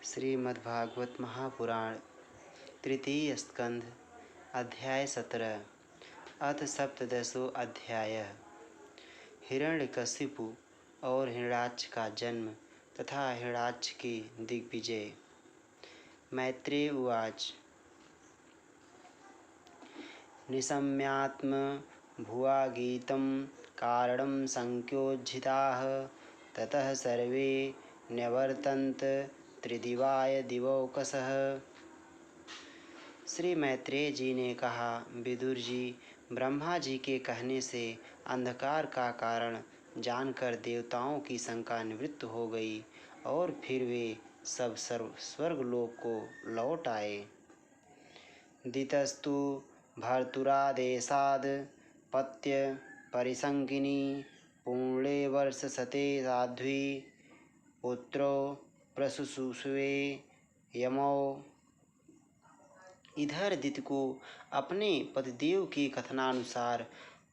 श्रीमद्भागवत महापुराण तृतीय स्कंध अध्याय 17 अथ सप्तदशो अध्याय। हिरण्यकशिपु और हिरण्याक्ष का जन्म तथा हिरण्याक्ष की दिग्विजय। मैत्रेय उवाच। निशम्यात्म भुवा गीतं कारणं संख्योज्झिताः ततः सर्वे न्यवर्तन्त त्रिदिवाय दिवौकसः। श्री मैत्रेय जी ने कहा, विदुर जी, ब्रह्मा जी के कहने से अंधकार का कारण जानकर देवताओं की शंका निवृत्त हो गई और फिर वे सब स्वर्गलोक को लौट आए। दितस्तु भर्तुरादेशाद पत्य परिसंकिनी पूर्णे वर्षशते साध्वी पुत्रो प्रसुषुवे यमौ। इधर दिति को अपने पतिदेव के कथनानुसार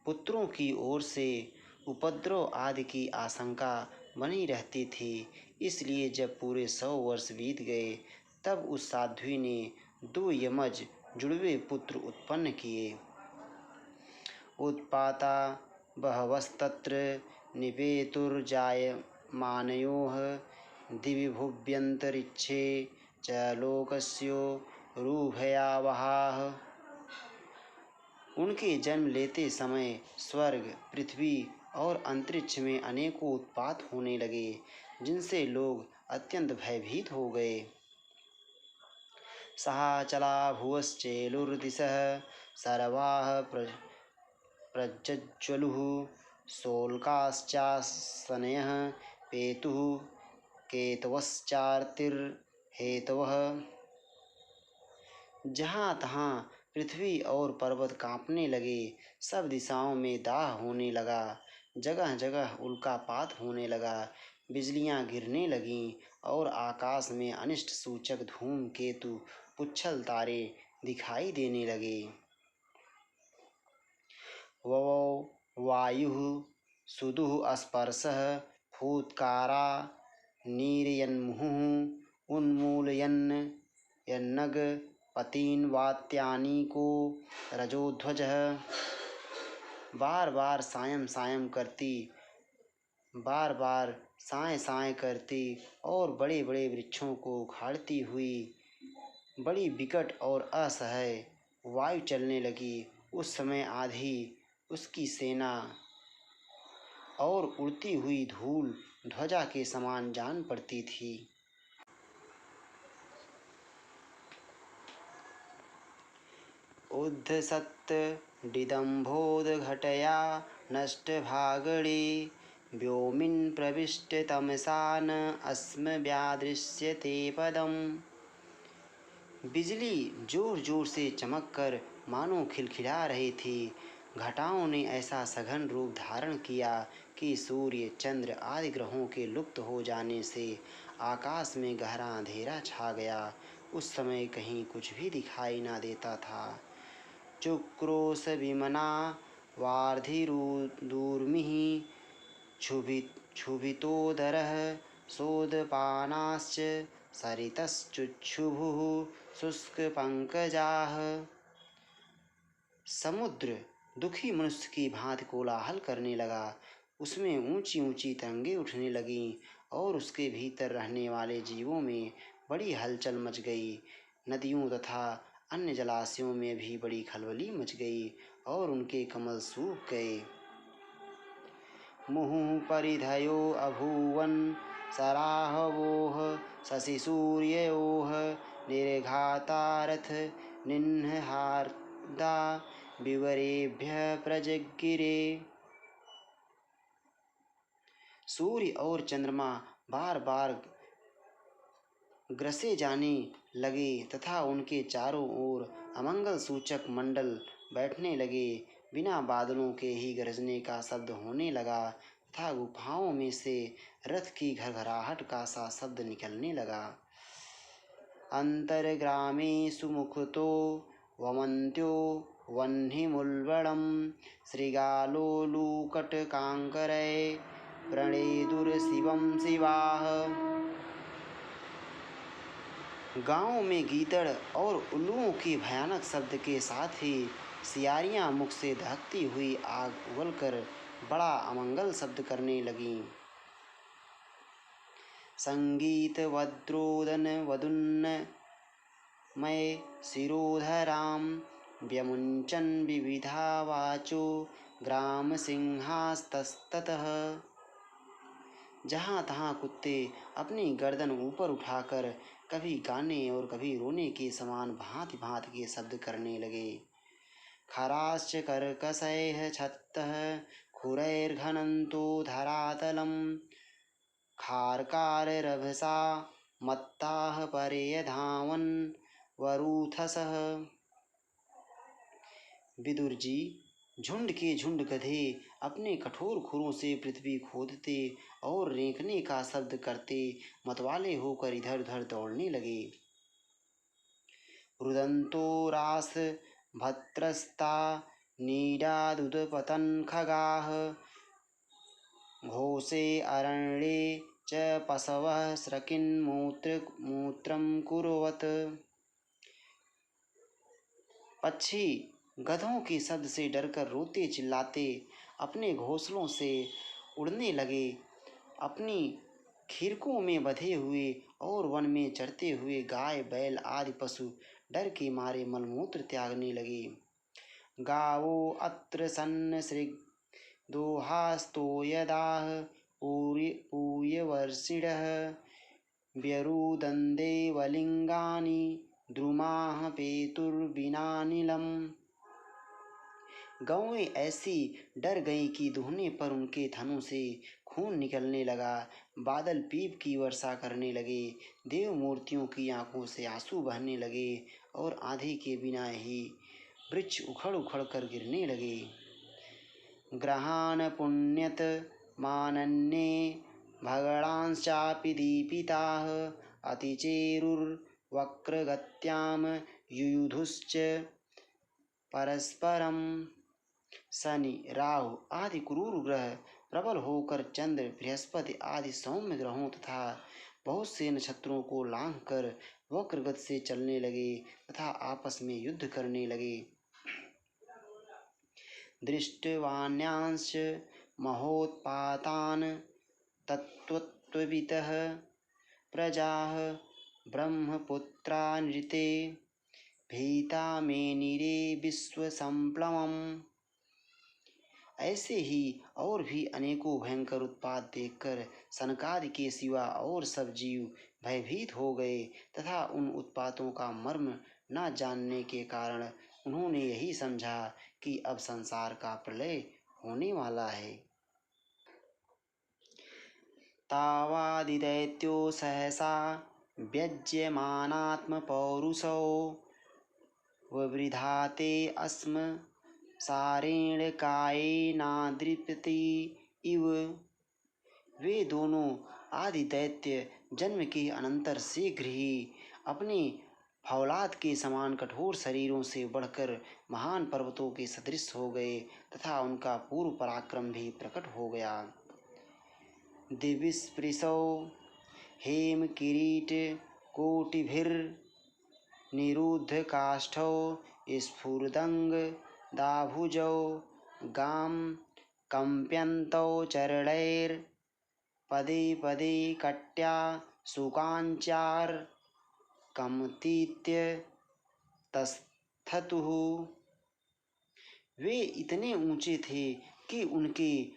पुत्रों की ओर से उपद्रव आदि की आशंका बनी रहती थी, इसलिए जब पूरे 100 वर्ष बीत गए तब उस साध्वी ने 2 यमज जुड़वे पुत्र उत्पन्न किए। उत्पाता बहवस्तत्र निपेतुर्जायमानयोः दिवि भुव्यन्तरिक्षे च लोकस्योरुभयावहाः। उनके जन्म लेते समय स्वर्ग, पृथ्वी और अंतरिक्ष में अनेकों उत्पात होने लगे, जिनसे लोग अत्यंत भयभीत हो गए। सहाचला भुवश्चेलुर्दिशः सर्वाः प्रज्ज्वलुः शोल्काश्चाशनयः पेतुः केतवश्चार्तिर्हेतवः। जहाँ तहाँ पृथ्वी और पर्वत कांपने लगे, सब दिशाओं में दाह होने लगा, जगह जगह उल्कापात होने लगा, बिजलियाँ गिरने लगीं और आकाश में अनिष्ट सूचक धूम केतु पुच्छल तारे दिखाई देने लगे। ववौ वायुः सुदुः स्पर्शः फूत्कारा नीरयन्मुहुः उन्मूलयन् यन्नग पतीन् वात्यानीको रजोध्वजः। बार बार साय साय करती और बड़े बड़े वृक्षों को उखाड़ती हुई बड़ी विकट और असह्य वायु चलने लगी। उस समय आधी उसकी सेना और उड़ती हुई धूल ध्वजा के समान जान पड़ती थी। उद्धसत्त डिदम्भोदघटया नष्टभागणे व्योमिन् प्रविष्ट तमसा न अस्म व्यादृश्यते पदम्। बिजली जोर जोर से चमककर मानो खिलखिला रही थी। घटाओं ने ऐसा सघन रूप धारण किया कि सूर्य, चंद्र आदि ग्रहों के लुप्त हो जाने से आकाश में गहरा अंधेरा छा गया। उस समय कहीं कुछ भी दिखाई न देता था। चुक्रोश विमना वार्धिरूर्मिः क्षुभितोदरः सोदपानाश्च सरितश्चुक्षुभुः शुष्कपंकजाः। समुद्र दुखी मनुष्य की भांति कोलाहल करने लगा। उसमें ऊंची ऊंची तरंगें उठने लगीं और उसके भीतर रहने वाले जीवों में बड़ी हलचल मच गई। नदियों तथा अन्य जलाशयों में भी बड़ी खलबली मच गई और उनके कमल सूख गए। मुहुः परिधयो अभूवन् सराहवोः शशिसूर्ययोः निर्घातारथ निह्नादा विवरेभ्यः प्रजगिरे। सूर्य और चंद्रमा बार बार ग्रसे जाने लगे तथा उनके चारों ओर अमंगल सूचक मंडल बैठने लगे। बिना बादलों के ही गरजने का शब्द होने लगा तथा गुफाओं में से रथ की घरघराहट का सा शब्द निकलने लगा। अंतर्ग्रामे सुमुखतो वमन्त्यो वह्निमुल्बणं श्रृगालोलुकटकांकरै प्रणेदुर्शिवं शिवाः। गाँव में गीदड़ और उल्लुओं के भयानक शब्द के साथ ही सियारियाँ मुख से दहकती हुई आग उगलकर बड़ा अमंगल शब्द करने लगीं। संगीत वज्रोदन वदुन्न मय शिरोधरां व्यमुञ्चन् विविधा वाचो ग्राम सिंहास्ततः। जहाँ तहाँ कुत्ते अपनी गर्दन ऊपर उठाकर कभी गाने और कभी रोने के समान भांति भांति के शब्द करने लगे। खराश्च कर्कशैः छत्तः खुरैर्घनन्तो धरातलं खार्काररभसा मत्ताः परेयधावन् वरूथसः। विदुर जी, झुंड के झुंड गधे अपने कठोर खुरों से पृथ्वी खोदते और रेंकने का शब्द करते मतवाले होकर इधर उधर दौड़ने लगे। रुदन्तो रास भद्रस्ता नीडादुदपतन् खगाः घोषे अरण्ये च पशवः स्रकिन्मूत्रं कुर्वत्। पक्षी गधों के शब्द से डरकर रोते चिल्लाते अपने घोंसलों से उड़ने लगे। अपनी खीरकों में बंधे हुए और वन में चरते हुए गाय बैल आदि पशु डर के मारे मलमूत्र त्यागने लगे। गावो अत्र सन्नसृग्दोहास्तो यदाह पूयवर्षिणः व्यरुदन्देवलिङ्गानि द्रुमाः पेतुर्विनानिलम्। गौएं ऐसी डर गईं कि दुहने पर उनके थनों से खून निकलने लगा। बादल पीप की वर्षा करने लगे। देव मूर्तियों की आंखों से आंसू बहने लगे और आंधी के बिना ही वृक्ष उखड़ उखड़ कर गिरने लगे। ग्रहाण पुण्यत मानन्ये भगणांश्चापि दीपिताः अतिचेरुर्वक्रगत्यां युयुधुश्च परस्परम। शनि, राहु आदि क्रूर ग्रह प्रबल होकर चंद्र, बृहस्पति आदि सौम्य ग्रहों तथा बहुत से नक्षत्रों को लांघकर वक्रगति से चलने लगे तथा आपस में युद्ध करने लगे। दृष्टवान्यांश महोत्पातान् तत्त्ववितः प्रजाः ब्रह्मपुत्रा नृते भीता मेनिरे विश्वसंप्लवम्। ऐसे ही और भी अनेकों भयंकर उत्पात देखकर सनकादि के सिवा और सब जीव भयभीत हो गए तथा उन उत्पातों का मर्म न जानने के कारण उन्होंने यही समझा कि अब संसार का प्रलय होने वाला है। तावादिदैत्यो सहसा व्यज्यमानात्मपौरुषो ववृधाते अस्म सारेण कायेनादृप्ति इव। वे दोनों आदि दैत्य जन्म के अनंतर शीघ्र ही अपने फौलाद के समान कठोर शरीरों से बढ़कर महान पर्वतों के सदृश हो गए तथा उनका पूर्व पराक्रम भी प्रकट हो गया। दिविस्पृशौ हेम किरीट कोटिभिर्निरुद्ध काष्ठौ स्फुरदंग दाभुजौ गां कंप्यन्तौ चरणैर् पदे पदे कट्या सुकांचार कमतीत्य तस्थतुः। वे इतने ऊंचे थे कि उनके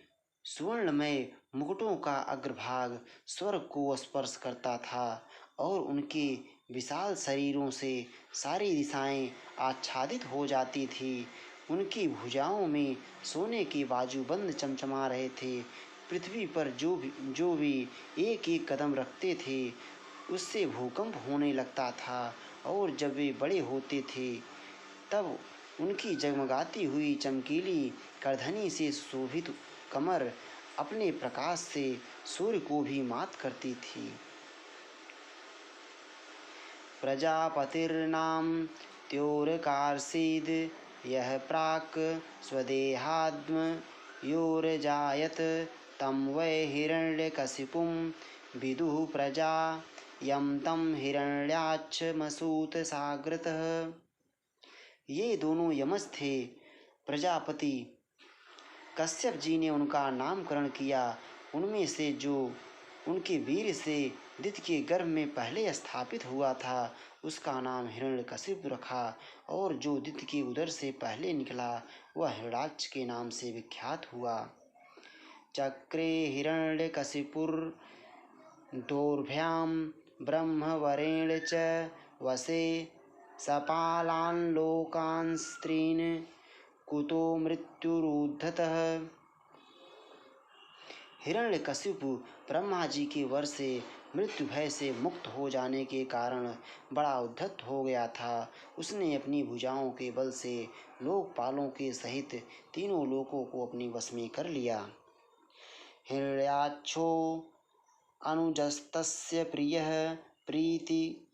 सुवर्णमय मुकुटों का अग्रभाग स्वर्ग को स्पर्श करता था और उनके विशाल शरीरों से सारी दिशाएं आच्छादित हो जाती थी। उनकी भुजाओं में सोने के बाजूबंद चमचमा रहे थे। पृथ्वी पर जो भी एक एक कदम रखते थे उससे भूकंप होने लगता था और जब वे बड़े होते थे तब उनकी जगमगाती हुई चमकीली करधनी से शोभित कमर अपने प्रकाश से सूर्य को भी मात करती थी। प्रजापतिर्नाम त्योरकार्षीद् यः प्राक् स्वदेहाद्म योरजायत तं वै हिरण्यकशिपुं विदुः प्रजा यम तम हिरण्याक्षमसूत साग्रतः। ये दोनों यमज थे। प्रजापति कश्यप जी ने उनका नामकरण किया। उनमें से जो उनके वीर से दिति के गर्भ में पहले स्थापित हुआ था उसका नाम हिरण्यकशिपु रखा, और जो दिति के उदर से पहले निकला वह हिरण्याक्ष के नाम से विख्यात हुआ। चक्रे हिरण्यकशिपुर्दोर्भ्यां ब्रह्मवरेण च वसे सपालान् लोकान् स्त्रीन् कुतो मृत्युरुद्धतः। हिरण्यकशिपु ब्रह्मा जी के वर से मृत्यु भय से मुक्त हो जाने के कारण बड़ा उद्धत हो गया था। उसने अपनी भुजाओं के बल से लोकपालों के सहित तीनों लोकों को अपने वश में कर लिया। हिरण्याक्षो अनुजस्तस्य प्रियः प्रीति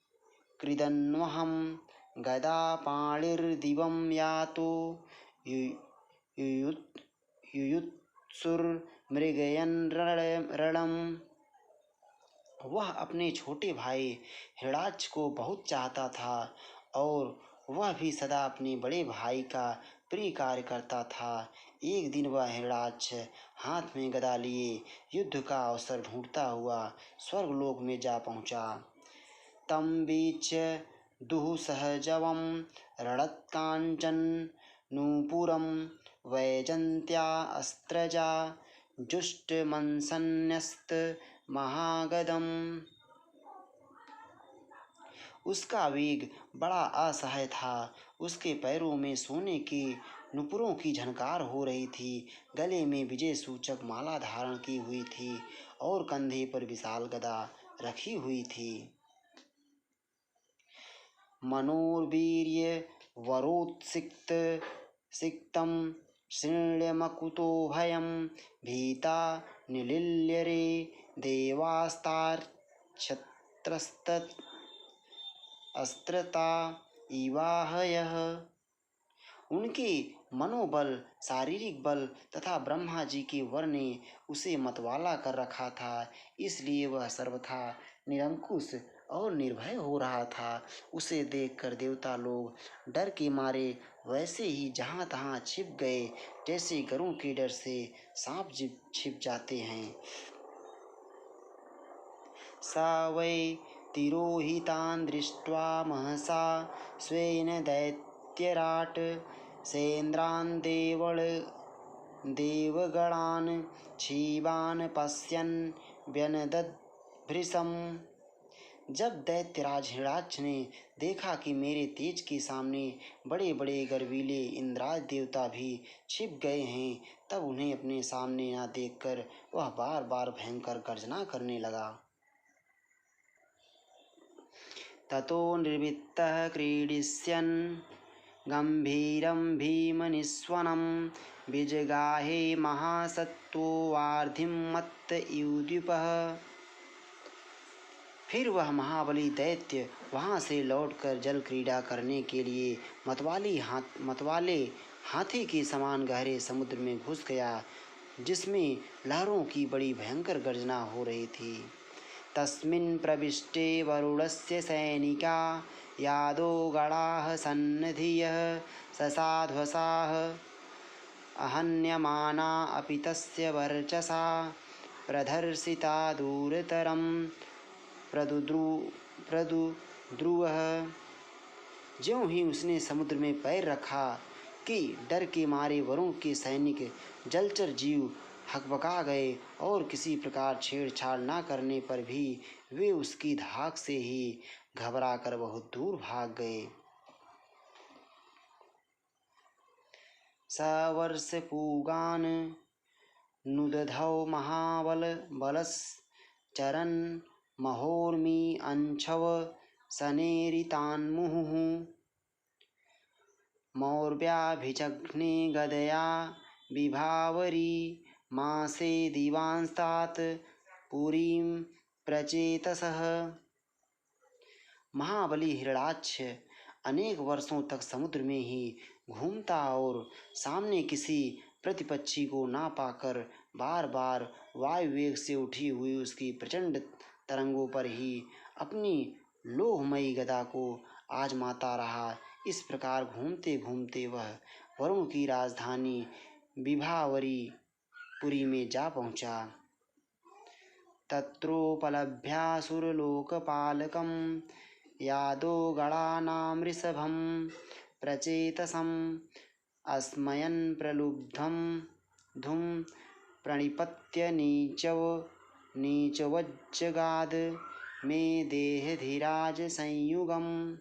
कृदन्वहं गदा पाणिर्दिवं यातो युयुत्सुर्मृगयन् रणम्। वह अपने छोटे भाई हिरण्याक्ष को बहुत चाहता था और वह भी सदा अपने बड़े भाई का प्रिय कार्य करता था। एक दिन वह हिरण्याक्ष हाथ में गदा लिए युद्ध का अवसर ढूंढता हुआ स्वर्गलोक में जा पहुंचा। तम वीक्ष्य दुःसहजवं रणत्काञ्चन नूपुरं वैजन्त्या अस्त्रजा जुष्टमंसन्यस्त महागदम्। उसका वेग बड़ा असह्य था। उसके पैरों में सोने के नुपुरों की झनकार हो रही थी, गले में विजय सूचक माला धारण की हुई थी और कंधे पर विशाल गदा रखी हुई थी। मनोर्वीर्य वरोत्सिक्त सिक्तं शृण्यमकुतो भयं भीता निलील्यरे देवास्तार्क्षत्रस्ता इवाहयः। उनके मनोबल, शारीरिक बल तथा ब्रह्मा जी के वर ने उसे मतवाला कर रखा था, इसलिए वह सर्वथा निरंकुश और निर्भय हो रहा था। उसे देखकर देवता लोग डर के मारे वैसे ही जहाँ तहाँ छिप गए, जैसे गरुड़ के डर से सांप छिप जाते हैं। सा वै तिरोहितान् दृष्ट्वा महसा स्वेन दैत्यराट सेन्द्रान् देवगणान् क्षीवान् पश्यन् व्यनदद्भृशम्। जब दैत्यराज हिरण्याक्ष ने देखा कि मेरे तेज के सामने बड़े बड़े गर्वीले इंद्राज देवता भी छिप गए हैं, तब उन्हें अपने सामने न देखकर वह बार बार भयंकर गर्जना करने लगा। ततो निर्वृत्तः क्रीडिष्यन् गंभीरं भीमनिस्वनं विजगाहे महासत्त्वो वार्धिं मत्त इवद्युपः। फिर वह महाबली दैत्य वहाँ से लौटकर जल क्रीड़ा करने के लिए मतवाले हाथी के समान गहरे समुद्र में घुस गया, जिसमें लहरों की बड़ी भयंकर गर्जना हो रही थी। तस्मिन् प्रविष्टे वरुणस्य सैनिका यादो गणाः सन्निधियः ससाध्वसाः अहन्यमाना अपि तस्य वर्चसा प्रदर्शिता दूरतरं प्रदुद्रुवः। ज्यों ही उसने समुद्र में पैर रखा कि डर के मारे वरुण के सैनिक जलचर जीव हकबका गए और किसी प्रकार छेड़छाड़ न करने पर भी वे उसकी धाक से ही घबराकर बहुत दूर भाग गए। सवर्षपूगान् नुदधौ महाबलश्चरन् महोर्मि अंशव सनेरितान्मुहुः। मौर्व्याभिचघ्ने गदया विभावरी मासे दिवांस्तात् पुरीं प्रचेतसः। महाबली हिरण्याक्ष अनेक वर्षों तक समुद्र में ही घूमता और सामने किसी प्रतिपक्षी को ना पाकर बार बार वायु वेग से उठी हुई उसकी प्रचंड तरंगों पर ही अपनी लोहमयी गदा को आजमाता रहा। इस प्रकार घूमते घूमते वह वरुण की राजधानी विभावरीपुरी में जा पहुँचा। तत्रोपलभ्यासुरलोकपालकं यादोगणानां ऋषभं प्रचेतसम् अस्मयन् प्रलुब्धं धुं प्रणिपत्य नीचवज्जगाद मे देहधीराज संयुगम्।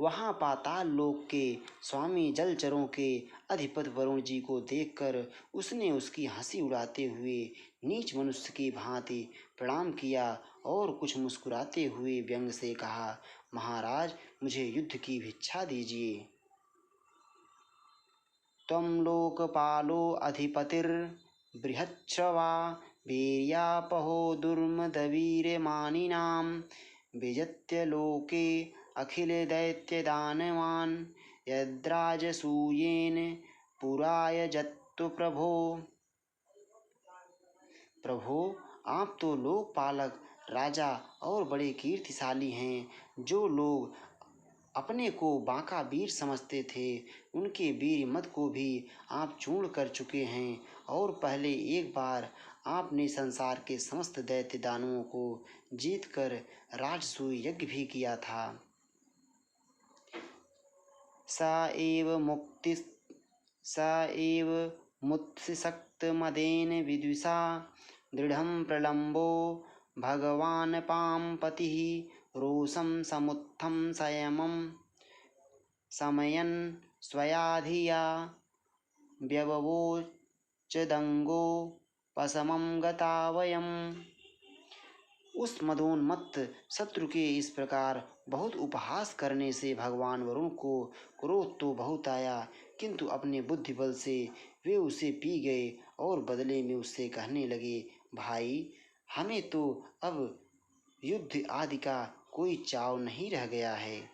वहाँ पाताल लोक के स्वामी जलचरों के अधिपति वरुण जी को देखकर उसने उसकी हंसी उड़ाते हुए नीच मनुष्य की भांति प्रणाम किया और कुछ मुस्कुराते हुए व्यंग से कहा, महाराज मुझे युद्ध की भिक्षा दीजिए। त्वं लोकपालो अधिपतिर्बृहच्छ्रवा वीर्यापहो दुर्मदवीर्यमानिनां विजत्य लोके अखिल दैत्यदानवान् यद्राजसूयेन पुरायजत्तु प्रभो। प्रभो आप तो लोकपालक राजा और बड़े कीर्तिशाली हैं। जो लोग अपने को बांका वीर समझते थे उनके वीर मत को भी आप चूर्ण कर चुके हैं और पहले एक बार आपने संसार के समस्त दैत्य दानवों को जीतकर राजसूय यज्ञ भी किया था। स एव मुत्सिसक्तमदेन विद्विषा दृढ़ं प्रलम्बो भगवान् पाम्पतिः रोषं समुत्थं संयमं शमयन् स्वया व्यववोचदङ्गो पशमं गता वयम्। उस मदोन्मत्त शत्रु के इस प्रकार बहुत उपहास करने से भगवान वरुण को क्रोध तो बहुत आया, किंतु अपने बुद्धि बल से वे उसे पी गए और बदले में उससे कहने लगे, भाई हमें तो अब युद्ध आदि का कोई चाव नहीं रह गया है।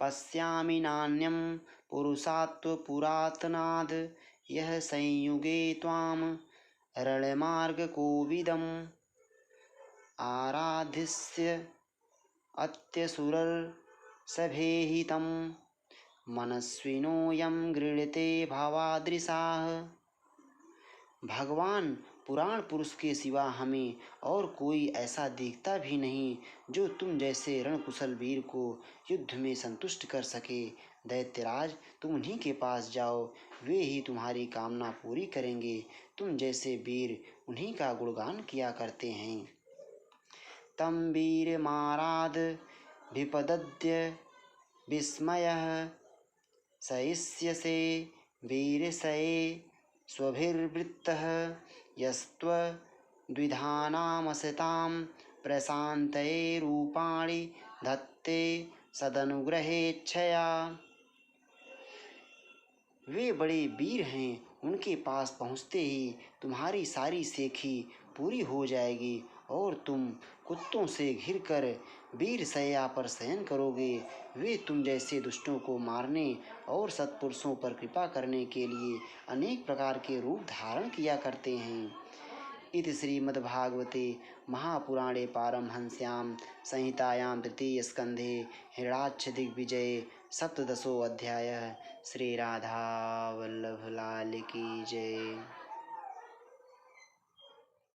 पश्यामि नान्यं पुरुषात्वपुरातनाद् यः संयुगे त्वां रणमार्गकोविदम् आराध्यस्य अत्यसुरर्षभेहितं मनस्विनोऽयं गृह्यते भावादृशाः। भगवान पुराण पुरुष के सिवा हमें और कोई ऐसा दिखता भी नहीं जो तुम जैसे रणकुशल वीर को युद्ध में संतुष्ट कर सके। दैत्यराज तुम उन्हीं के पास जाओ, वे ही तुम्हारी कामना पूरी करेंगे। तुम जैसे वीर उन्हीं का गुणगान किया करते हैं। तम वीरमाराद विपदद्य विस्मयः सहिष्यसे वीरशये स्वभिर्वृत्तः यस्त्वद्विधानामसतां प्रशान्तये रूपाणि धत्ते सदनुग्रहेच्छया। वे बड़े वीर हैं, उनके पास पहुँचते ही तुम्हारी सारी सेखी पूरी हो जाएगी और तुम कुत्तों से घिरकर वीर शैया पर शयन करोगे। वे तुम जैसे दुष्टों को मारने और सत्पुरुषों पर कृपा करने के लिए अनेक प्रकार के रूप धारण किया करते हैं। इति श्रीमद्भागवते महापुराणे पारमहंस्यां संहितायां तृतीय स्कंधे हिरण्याक्षदिग्विजये सप्तदशो अध्यायः। श्री राधा वल्लभ लाल की जय।